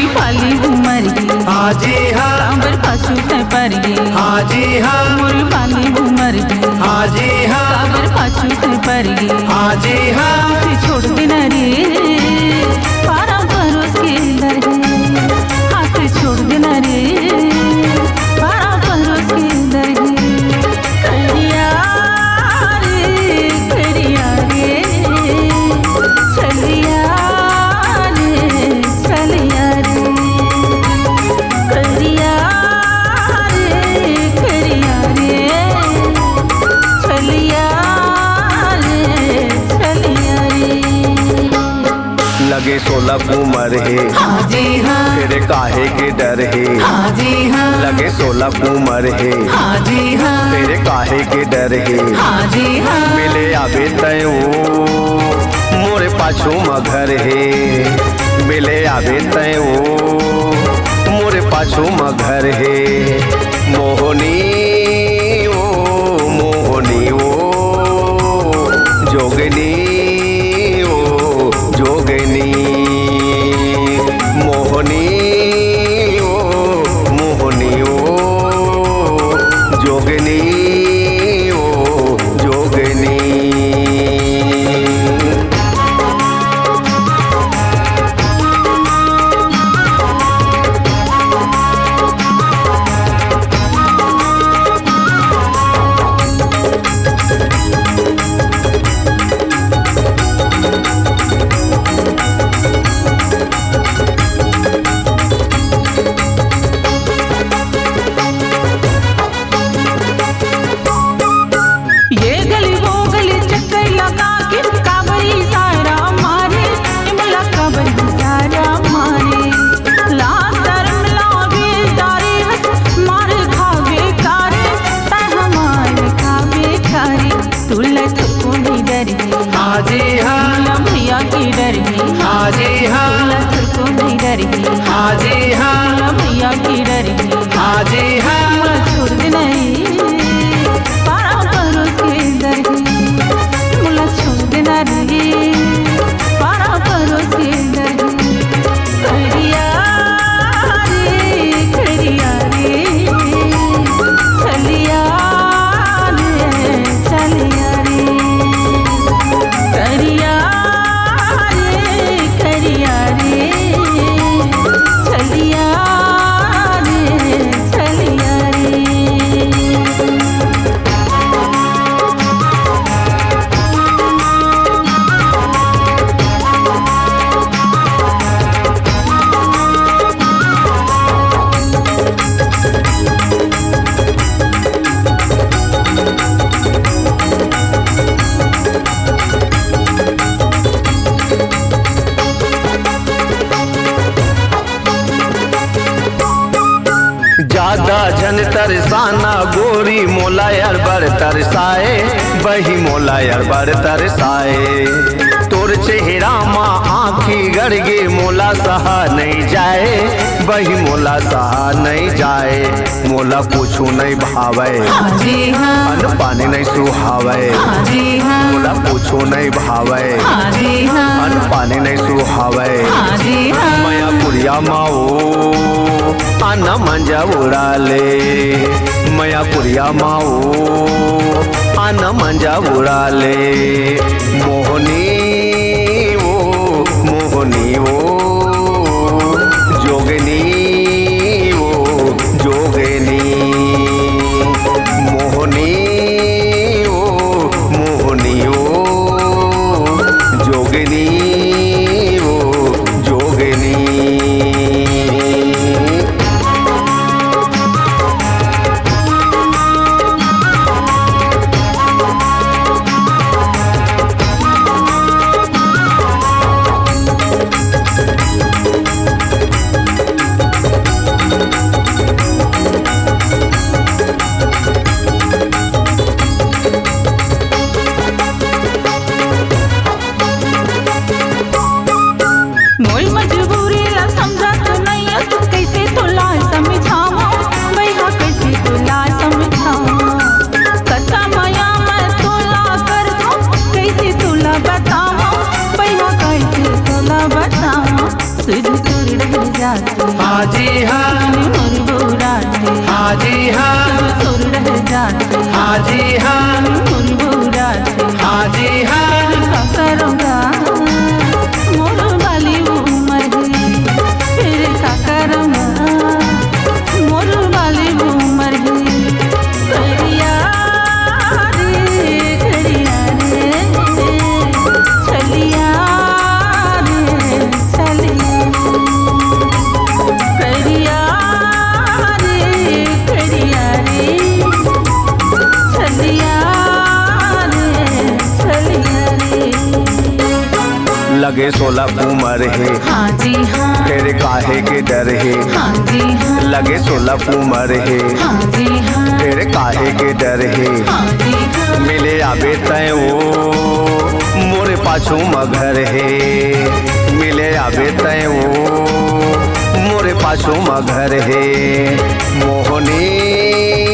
मोरी पाली उमर गी हाँ जी हाँ कांबर पाछू ते पर गी हाँ जी हाँ मोरी पाली उमर गी हाँ जी हाँ कांबर पाछू ते पर गी हाँ जी हाँ हाथ छोड़ देना रे पारा परोस के दर है हाथ छोड़ देना रे पारा परोस के दर है करिया रे करिया रे चलिया रे चलिया रे करिया रे करिया रे चलिया रे चलिया रे लगे 16 उमर है हाँ जी हाँ तेरे काहे के डर है हाँ जी हाँ लगे 16 उमर है हाँ जी हाँ तेरे काहे के डर है हाँ जी हाँ मिले आवे तय मोरे पाछू मघर है मिले आवे तय मोरे पाछू मघर है मोहनी ओ मोहनी ओ जोगनी ओ जोगनी मोहनी ओ मोहनी ओ जोगनी ओ जोगनी ये गली वो गली चक्कर लगा के काबरी सारा मारे इमला काबरी सारा मारे ला शर्म लागे तारे हंस मार खावे कारे तै हमारे खावे कारे तुला तुको नहीं डरी हाँ जी हाँ तुला भैया की डरी हाँ जी हाँ तुला तुको नहीं डरी हाँ जी हाँ तुला भैया की डरी हाँ जी हाँ मुला छोड़ दे नहीं पारा परोस के दर है मुला छोड़ देना रे पारा परोस के दर है करिया रे करिया रे चलिया रे चलिया रे करिया रे करिया रे चलिया रे चलिया रे ज्यादा जन तरसाना गोरी मोला यार बर तरसाए बही मोला यार बर तरसाए तोर चेहरा माँ आँखी गड़गे मोला सहा नहीं जाए बही मोला सहा नहीं जाए मोला पूछू नहीं भावे हाँ जी हाँ अन्न पानी नहीं सुहावे हाँ जी हाँ मोला पूछू नहीं भावे हाँ जी हाँ अन्न पानी नहीं सुहावे हाँ जी हाँ मया पुरिया माओ आना मंजा उड़ा ले मया पुरिया माओ आना मंजा उड़ा ले मोहनी ओ मोहनी ओ जोगनी ओ जोगनी मोहनी ओ मोहनी ओ जोगनी ओ जोगनी लगे 16 उमर है, हाँ जी हाँ, फिर काहे के डर है, हाँ जी हाँ, लगे 16 उमर है, हाँ जी हाँ, फिर काहे के डर है। हाँ जी हाँ, मिले आबे तय वो मोरे पाछू मगर है, मिले आबे तय वो मोरे पाछू मगर है। मोहनी